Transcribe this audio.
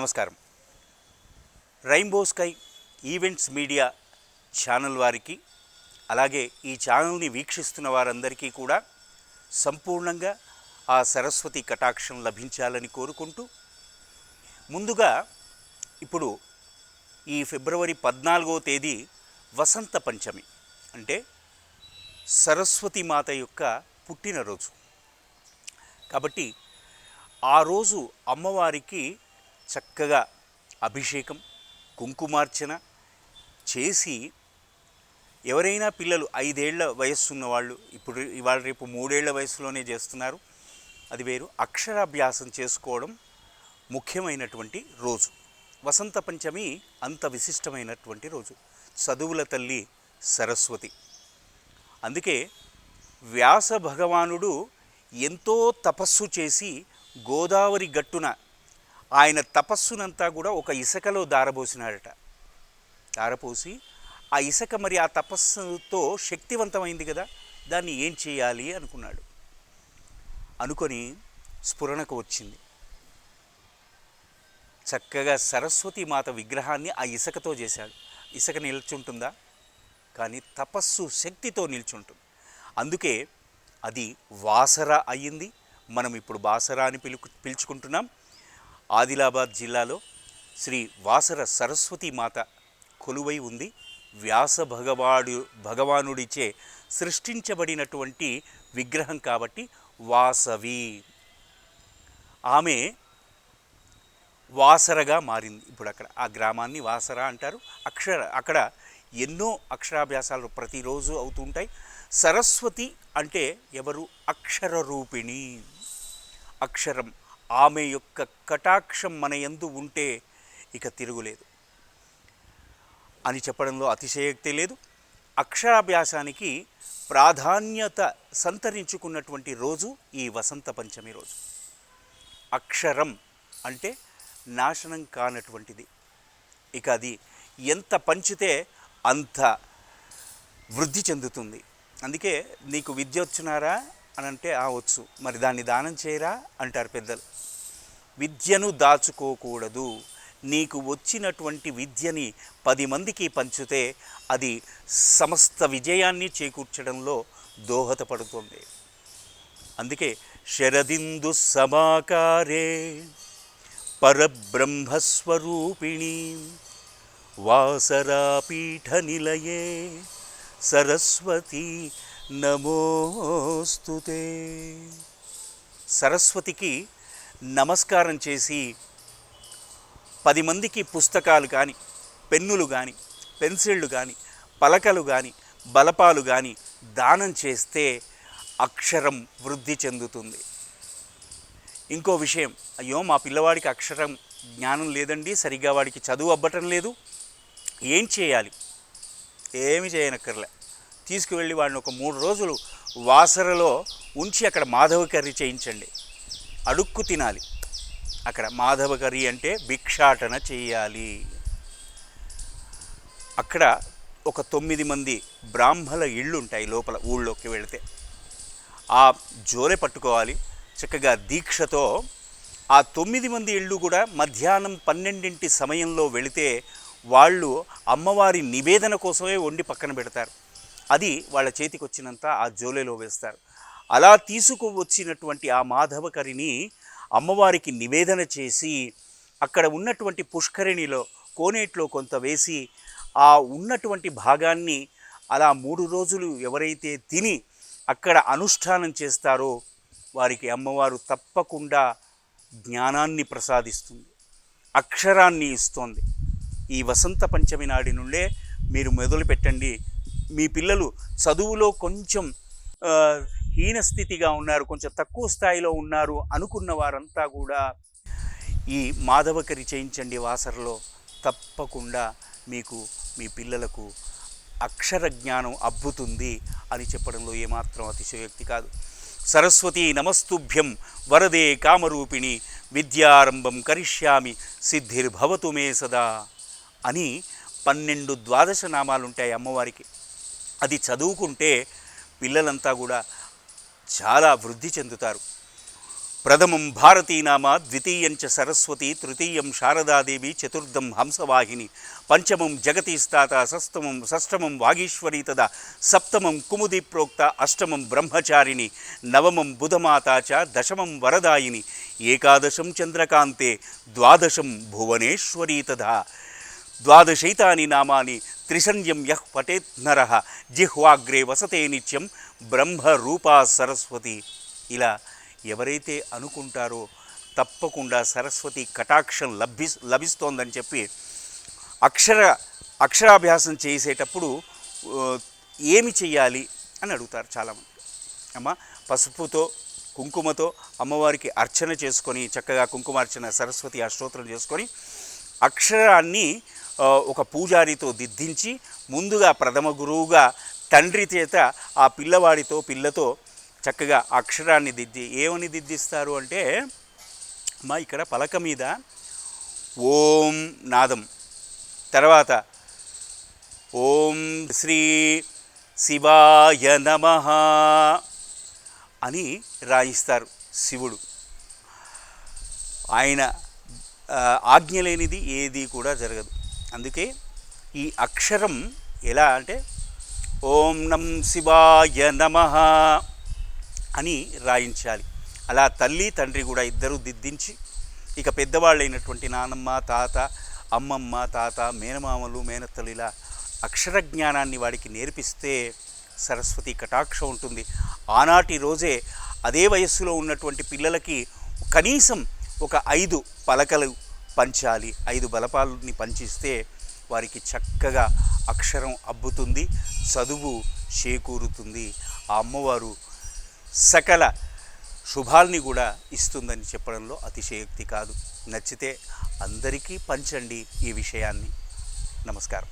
నమస్కారం. Rainbow sky events media channel వారికి, అలాగే ఈ ఛానల్ని వీక్షిస్తున్న వారందరికీ కూడా సంపూర్ణంగా ఆ సరస్వతి కటాక్షం లభించాలని కోరుకుంటూ, ముందుగా ఇప్పుడు ఈ ఫిబ్రవరి 14వ తేదీ వసంత పంచమి, అంటే సరస్వతి మాత యొక్క పుట్టినరోజు. కాబట్టి ఆ రోజు అమ్మవారికి చక్కగా అభిషేకం, కుంకుమార్చన చేసి, ఎవరైనా పిల్లలు 5 ఏళ్ల వయస్సున్న వాళ్ళు, ఇప్పుడు ఇవాళ రేపు 3 ఏళ్ల వయసులోనే చేస్తున్నారు, అది వేరు, అక్షరాభ్యాసం చేసుకోవడం ముఖ్యమైనటువంటి రోజు. వసంత పంచమి అంత విశిష్టమైనటువంటి రోజు, చదువుల తల్లి సరస్వతి. అందుకే వ్యాస భగవానుడు ఎంతో తపస్సు చేసి గోదావరి గట్టున ఆయన తపస్సునంతా కూడా ఒక ఇసుకలో దారబోసినాడట. దారపోసి ఆ ఇసుక మరి ఆ తపస్సుతో శక్తివంతమైంది కదా, దాన్ని ఏం చేయాలి అనుకున్నాడు. అనుకొని స్ఫురణకు వచ్చింది, చక్కగా సరస్వతి మాత విగ్రహాన్ని ఆ ఇసుకతో చేశాడు. ఇసుక నిల్చుంటుందా? కానీ తపస్సు శక్తితో నిల్చుంటుంది. అందుకే అది వాసర అయ్యింది. మనం ఇప్పుడు బాసరా అని పిలుచుకుంటున్నాం. ఆదిలాబాద్ జిల్లాలో శ్రీ వాసర సరస్వతి మాత కొలువై ఉంది. వ్యాస భగవానుడిచే సృష్టించబడినటువంటి విగ్రహం కాబట్టి వాసవి. ఆమె వాసరగా మారింది. ఇప్పుడు అక్కడ ఆ గ్రామాన్ని వాసర అంటారు. అక్కడ ఎన్నో అక్షరాభ్యాసాలు ప్రతిరోజు అవుతుంటాయి. సరస్వతి అంటే ఎవరు? అక్షర రూపిణి, అక్షరం. ఆమె యొక్క కటాక్షం మన యందు ఉంటే ఇక తిరుగులేదు అని చెప్పడంలో అతిశయోక్తి లేదు. అక్షరాభ్యాసానికి ప్రాధాన్యత సంతరించుకున్నటువంటి రోజు ఈ వసంత పంచమి రోజు. అక్షరం అంటే నాశనం కానటువంటిది. ఇక అది ఎంత పంచితే అంత వృద్ధి చెందుతుంది. అందుకే నీకు విద్య వచ్చునారా అని అంటే వచ్చు, మరి దాన్ని దానం చేయరా అంటారు పెద్దలు. విద్యను దాచుకోకూడదు. నీకు వచ్చినటువంటి విద్యని 10 మందికి పంచితే అది సమస్త విజయాన్ని చేకూర్చడంలో దోహదపడుతుంది. అందుకే శరదిందు సమాకారే పరబ్రహ్మస్వరూపిణి వాసరాపీఠ నిలయే సరస్వతి నమోస్తుతే. సరస్వతికి నమస్కారం చేసి 10 మందికి పుస్తకాలు కానీ, పెన్నులు కానీ, పెన్సిళ్ళు కానీ, పలకలు కానీ, బలపాలు కానీ దానం చేస్తే అక్షరం వృద్ధి చెందుతుంది. ఇంకో విషయం, అయ్యో మా పిల్లవాడికి అక్షరం జ్ఞానం లేదండి, సరిగ్గా వాడికి చదువు అబ్బటం లేదు, ఏం చేయాలి? ఏమి చేయనక్కర్లే. తీసుకువెళ్ళి వాడిని ఒక 3 రోజులు వాసరలో ఉంచి అక్కడ మాధవ కర్రీ చేయించండి. అడుక్కు తినాలి. అక్కడ మాధవ కర్రీ అంటే భిక్షాటన చేయాలి. అక్కడ ఒక 9 మంది బ్రాహ్మల ఇళ్ళు ఉంటాయి లోపల. ఊళ్ళోకి వెళితే ఆ జోలె పట్టుకోవాలి. చక్కగా దీక్షతో ఆ 9 మంది ఇళ్ళు కూడా మధ్యాహ్నం 12 సమయంలో వెళితే వాళ్ళు అమ్మవారి నివేదన కోసమే వండి పక్కన పెడతారు. అది వాళ్ళ చేతికి వచ్చినంత ఆ జోలెలో వేస్తారు. అలా తీసుకువచ్చినటువంటి ఆ మాధవ కరిని అమ్మవారికి నివేదన చేసి అక్కడ ఉన్నటువంటి పుష్కరిణిలో కోనేట్లో కొంత వేసి ఆ ఉన్నటువంటి భాగాన్ని అలా 3 రోజులు ఎవరైతే తిని అక్కడ అనుష్ఠానం చేస్తారో వారికి అమ్మవారు తప్పకుండా జ్ఞానాన్ని ప్రసాదిస్తుంది, అక్షరాన్ని ఇస్తోంది. ఈ వసంత పంచమి నాడి నుండే మీరు మొదలు పెట్టండి. మీ పిల్లలు చదువులో కొంచెం హీనస్థితిగా ఉన్నారు, కొంచెం తక్కువ స్థాయిలో ఉన్నారు అనుకున్న వారంతా కూడా ఈ మాధవకరి చేయించండి వాసరలో. తప్పకుండా మీకు మీ పిల్లలకు అక్షర జ్ఞానం అబ్బుతుంది అని చెప్పడంలో ఏమాత్రం అతిశయోక్తి కాదు. సరస్వతీ నమస్తుభ్యం వరదే కామరూపిణి విద్యారంభం కరిష్యామి సిద్ధిర్భవతు మే సదా అని 12 ద్వాదశ నామాలు ఉంటాయి అమ్మవారికి. అది చదువుకుంటే పిల్లలంతా కూడా చాలా వృద్ధి చెందుతారు. ప్రథమం భారతీనామ, ద్వితీయం చ సరస్వతి, తృతీయం శారదాదేవి, చతుర్థం హంసవాహిని, పంచమం జగతీస్తాత, షష్టమం వాగీశ్వరీ తదా, సప్తమం కుముది ప్రోక్త, అష్టమం బ్రహ్మచారిణి, నవమం బుధమాత చ, దశమం వరదాయిని, ఏకాదశం చంద్రకాంతే, ద్వాదశం భువనేశ్వరీ తదా. ద్వాదశైతాని నామాని త్రిసంధ్యం యః పఠేత్ నరః, జిహ్వాగ్రే వసతే నిత్యం బ్రహ్మరూపా సరస్వతి. ఇలా ఎవరైతే అనుకుంటారో తప్పకుండా సరస్వతి కటాక్షం లభిస్తోందని చెప్పి అక్షరాభ్యాసం చేసేటప్పుడు ఏమి చెయ్యాలి అని అడుగుతారు చాలామంది. అమ్మ, పసుపుతో కుంకుమతో అమ్మవారికి అర్చన చేసుకొని, చక్కగా కుంకుమార్చన సరస్వతి అష్టోత్తరం చేసుకొని అక్షరాన్ని ఒక పూజారితో దిద్దించి, ముందుగా ప్రథమ గురువుగా తండ్రి చేత ఆ పిల్లతో చక్కగా అక్షరాన్ని ఏమని దిద్దిస్తారు అంటే, మా ఇక్కడ పలక మీద ఓం నాదం, తర్వాత ఓం శ్రీ శివాయ నమః అని రాయిస్తారు శివుడు. ఆయన ఆజ్ఞ లేనిది ఏది కూడా జరగదు. అందుకే ఈ అక్షరం ఎలా అంటే ఓం నం శివాయ నమః అని రాయించాలి. అలా తల్లి తండ్రి కూడా ఇద్దరు దిద్దించి, ఇక పెద్దవాళ్ళైనటువంటి నానమ్మ, తాత, అమ్మమ్మ, తాత, మేనమామలు, మేనత్తలు ఇలా అక్షర జ్ఞానాన్ని వాడికి నేర్పిస్తే సరస్వతి కటాక్షం ఉంటుంది. ఆనాటి రోజే అదే వయస్సులో ఉన్నటువంటి పిల్లలకి కనీసం ఒక 5 పలకలు పంచాలి, 5 బలపాలని పంచిస్తే వారికి చక్కగా అక్షరం అబ్బుతుంది, చదువు చేకూరుతుంది. ఆ అమ్మవారు సకల శుభాల్ని కూడా ఇస్తుందని చెప్పడంలో అతిశయోక్తి కాదు. నచ్చితే అందరికీ పంచండి ఈ విషయాన్ని. నమస్కారం.